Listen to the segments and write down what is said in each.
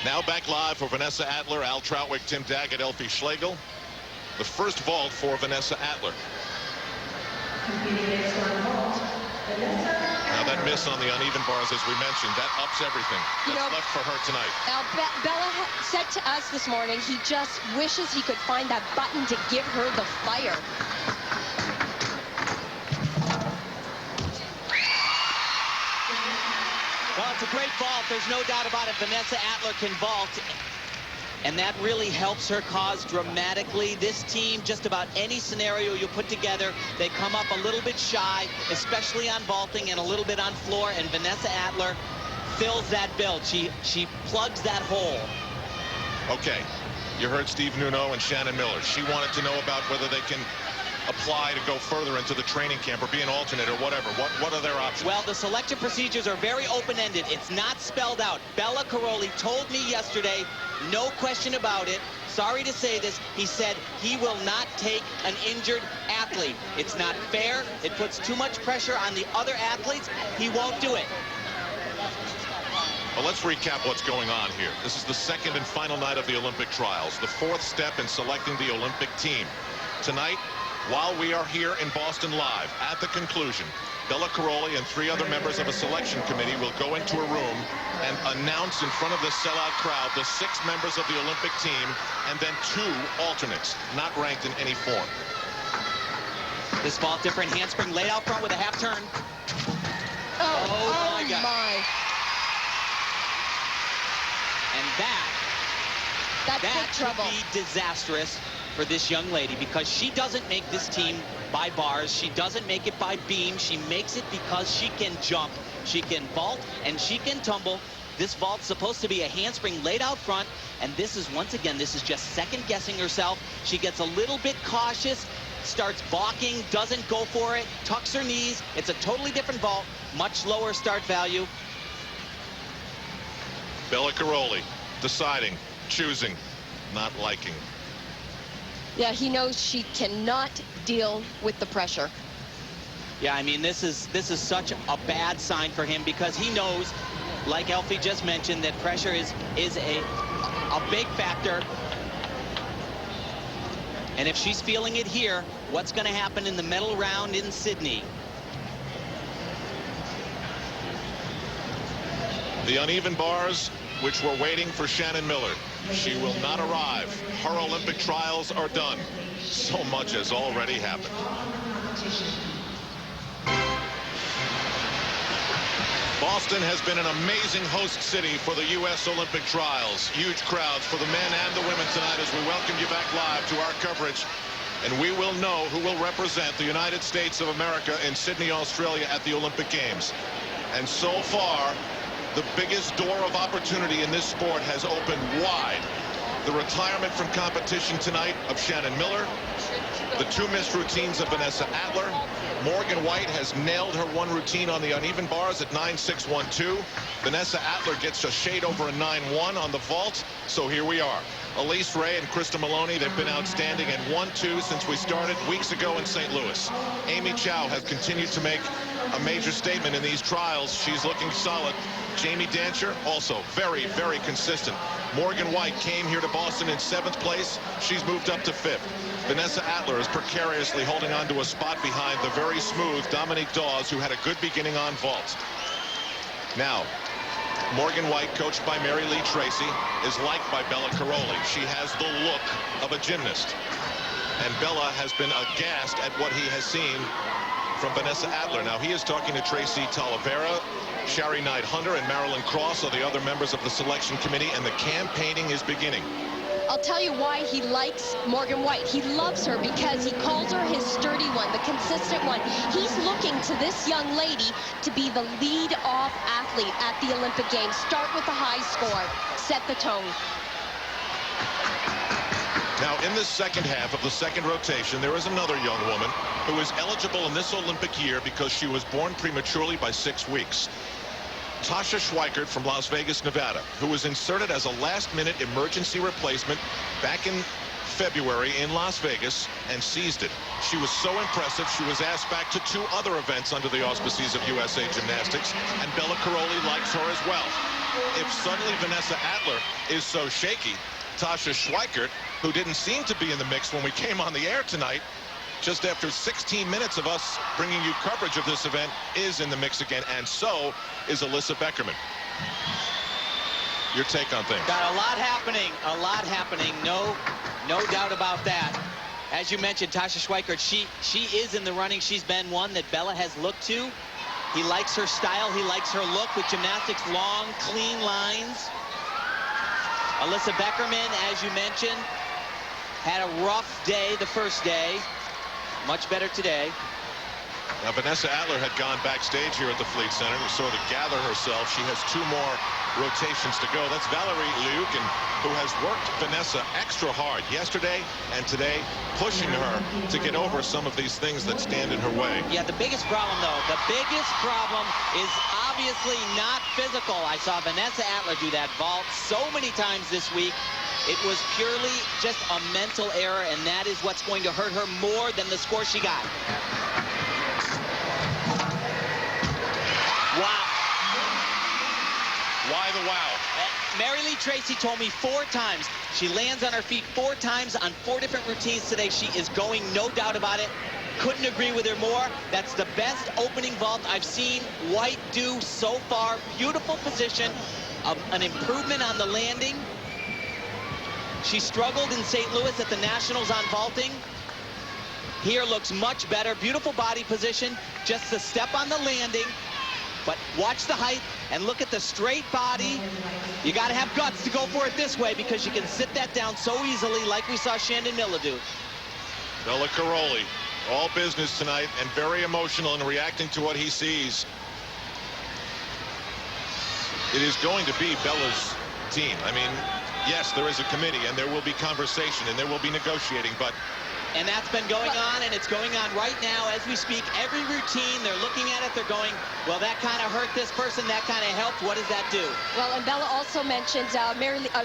Now back live for Vanessa Adler, Al Troutwick, Tim Daggett, Elfie Schlegel. The first vault for Vanessa Adler. Now that miss on the uneven bars, as we mentioned, that ups everything. That's left for her tonight. Now, Bella said to us this morning he just wishes he could find that button to give her the fire. Well, it's a great vault. There's no doubt about it. Vanessa Adler can vault, and that really helps her cause dramatically. This team, just about any scenario you put together, they come up a little bit shy, especially on vaulting and a little bit on floor, and Vanessa Adler fills that bill. She plugs that hole. Okay, you heard Steve Nuno and Shannon Miller. She wanted to know about whether they can apply to go further into the training camp or be an alternate or whatever. What are their options? Well, the selection procedures are very open-ended. It's not spelled out. Bella Caroli told me yesterday, no question about it. Sorry to say this, he said he will not take an injured athlete. It's not fair. It puts too much pressure on the other athletes. He won't do it. Well, let's recap what's going on here. This is the second and final night of the Olympic trials, the fourth step in selecting the Olympic team. Tonight, while we are here in Boston live, at the conclusion, Bella Caroli and 3 other members of a selection committee will go into a room and announce in front of the sellout crowd the 6 members of the Olympic team and then 2 alternates, not ranked in any form. This vault different handspring laid out front with a half turn. Oh my God. And that big trouble. Could be disastrous for this young lady, because she doesn't make this team by bars. She doesn't make it by beam. She makes it because she can jump, she can vault, and she can tumble. This vault's supposed to be a handspring laid out front, and this is, once again, this is just second-guessing herself. She gets a little bit cautious, starts balking, doesn't go for it, tucks her knees. It's a totally different vault, much lower start value. Bella Caroli deciding, choosing, not liking. Yeah, he knows she cannot deal with the pressure. Yeah, I mean, this is such a bad sign for him, because he knows, like Elfie just mentioned, that pressure is a big factor. And if she's feeling it here, what's going to happen in the medal round in Sydney? The uneven bars, which were waiting for Shannon Miller. She will not arrive. Her Olympic trials are done. So much has already happened. Boston has been an amazing host city for the U.S. Olympic trials. Huge crowds for the men and the women tonight as we welcome you back live to our coverage. And we will know who will represent the United States of America in Sydney, Australia at the Olympic Games. And so far, the biggest door of opportunity in this sport has opened wide. The retirement from competition tonight of Shannon Miller, the 2 missed routines of Vanessa Adler. Morgan White has nailed her 1 routine on the uneven bars at 9.612. Vanessa Adler gets a shade over a 9.1 on the vault. So here we are. Elise Ray and Krista Maloney, they've been outstanding at 1-2 since we started weeks ago in St. Louis. Amy Chow has continued to make a major statement in these trials. She's looking solid. Jamie Dancher, also very, very consistent. Morgan White came here to Boston in 7th place. She's moved up to 5th. Vanessa Adler is precariously holding on to a spot behind the very smooth Dominique Dawes, who had a good beginning on vault. Now, Morgan White, coached by Mary Lee Tracy, is liked by Bella Caroli. She has the look of a gymnast. And Bella has been aghast at what he has seen from Vanessa Adler. Now, he is talking to Tracy Talavera, Shari Knight Hunter, and Marilyn Cross are the other members of the selection committee, and the campaigning is beginning. I'll tell you why he likes Morgan White. He loves her because he calls her his sturdy one, the consistent one. He's looking to this young lady to be the lead-off athlete at the Olympic Games. Start with a high score. Set the tone. Now, in the second half of the second rotation, there is another young woman who is eligible in this Olympic year because she was born prematurely by 6 weeks. Tasha Schweikert from Las Vegas, Nevada, who was inserted as a last-minute emergency replacement back in February in Las Vegas and seized it. She was so impressive, she was asked back to 2 other events under the auspices of USA Gymnastics, and Bella Caroli likes her as well. If suddenly Vanessa Atler is so shaky, Tasha Schweikert, who didn't seem to be in the mix when we came on the air tonight, just after 16 minutes of us bringing you coverage of this event, is in the mix again, and so is Alyssa Beckerman. Your take on things? Got a lot happening, no doubt about that. As you mentioned, Tasha Schweikert, she is in the running. She's been one that Bella has looked to. He likes her style, he likes her look with gymnastics, long, clean lines. Alyssa Beckerman, as you mentioned, had a rough day the first day. Much better today. Now, Vanessa Atler had gone backstage here at the Fleet Center to sort of gather herself. She has 2 more rotations to go. That's Valerie Liukin, who has worked Vanessa extra hard yesterday and today, pushing her to get over some of these things that stand in her way. Yeah, the biggest problem, though, is obviously not physical. I saw Vanessa Atler do that vault so many times this week. It was purely just a mental error, and that is what's going to hurt her more than the score she got. Wow. Why the wow? Mary Lee Tracy told me 4 times. She lands on her feet 4 times on 4 different routines today. She is going, no doubt about it. Couldn't agree with her more. That's the best opening vault I've seen White do so far. Beautiful position, an improvement on the landing. She struggled in St. Louis at the Nationals on vaulting. Here looks much better. Beautiful body position. Just a step on the landing. But watch the height and look at the straight body. You got to have guts to go for it this way, because you can sit that down so easily like we saw Shandon Miller do. Bella Caroli, all business tonight and very emotional in reacting to what he sees. It is going to be Bella's team. I mean, yes, there is a committee and there will be conversation and there will be negotiating, but and that's been going on, and it's going on right now as we speak. Every routine, they're looking at it, they're going, well, that kind of hurt this person, that kind of helped. What does that do? Well, and Bella also mentioned,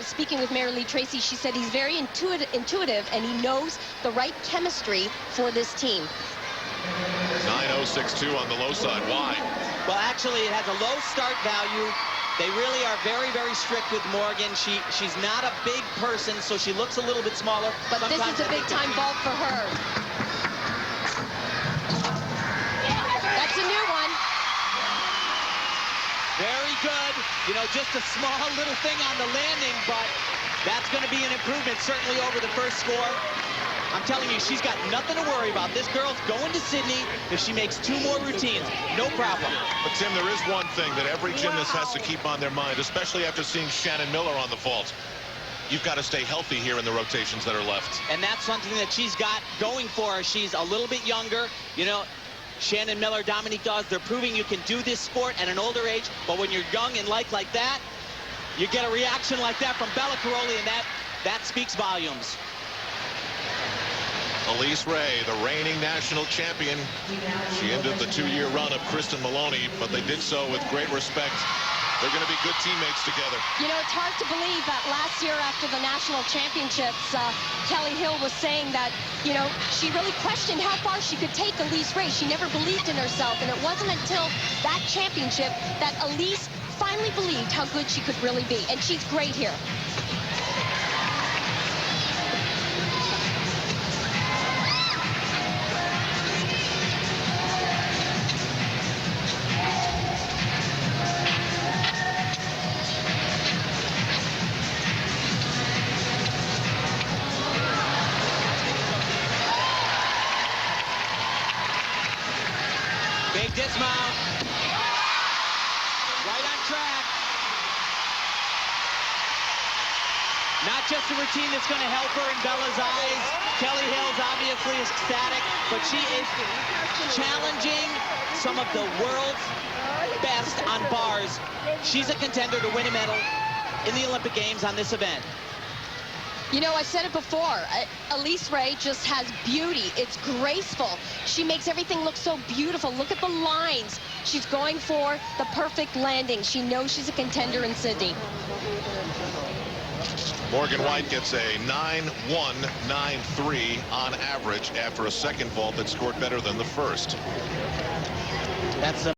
speaking with Mary Lee Tracy, she said he's very intuitive, and he knows the right chemistry for this team. 9.062 on the low side. Why? Well, actually, it has a low start value. They really are very, very strict with Morgan. She's not a big person, so she looks a little bit smaller. But this is a big-time vault for her. That's a new one. Very good. You know, just a small little thing on the landing, but that's going to be an improvement, certainly over the first score. I'm telling you, she's got nothing to worry about. This girl's going to Sydney if she makes 2 more routines. No problem. But, Tim, there is one thing that every gymnast has to keep on their mind, especially after seeing Shannon Miller on the vault. You've got to stay healthy here in the rotations that are left. And that's something that she's got going for her. She's a little bit younger. You know, Shannon Miller, Dominique Dawes, they're proving you can do this sport at an older age. But when you're young and like that, you get a reaction like that from Bella Caroli, and that speaks volumes. Elise Ray, the reigning national champion. She ended the 2-year run of Kristen Maloney, but they did so with great respect. They're going to be good teammates together. You know, it's hard to believe that last year after the national championships, Kelly Hill was saying that, you know, she really questioned how far she could take Elise Ray. She never believed in herself, and it wasn't until that championship that Elise finally believed how good she could really be, and she's great here. Big dismount. Right on track. Not just a routine that's going to help her in Bella's eyes. Kelly Hill's obviously ecstatic, but she is challenging some of the world's best on bars. She's a contender to win a medal in the Olympic Games on this event. You know, I said it before, Elise Ray just has beauty. It's graceful. She makes everything look so beautiful. Look at the lines. She's going for the perfect landing. She knows she's a contender in Sydney. Morgan White gets a 9.193 on average after a second vault that scored better than the first. That's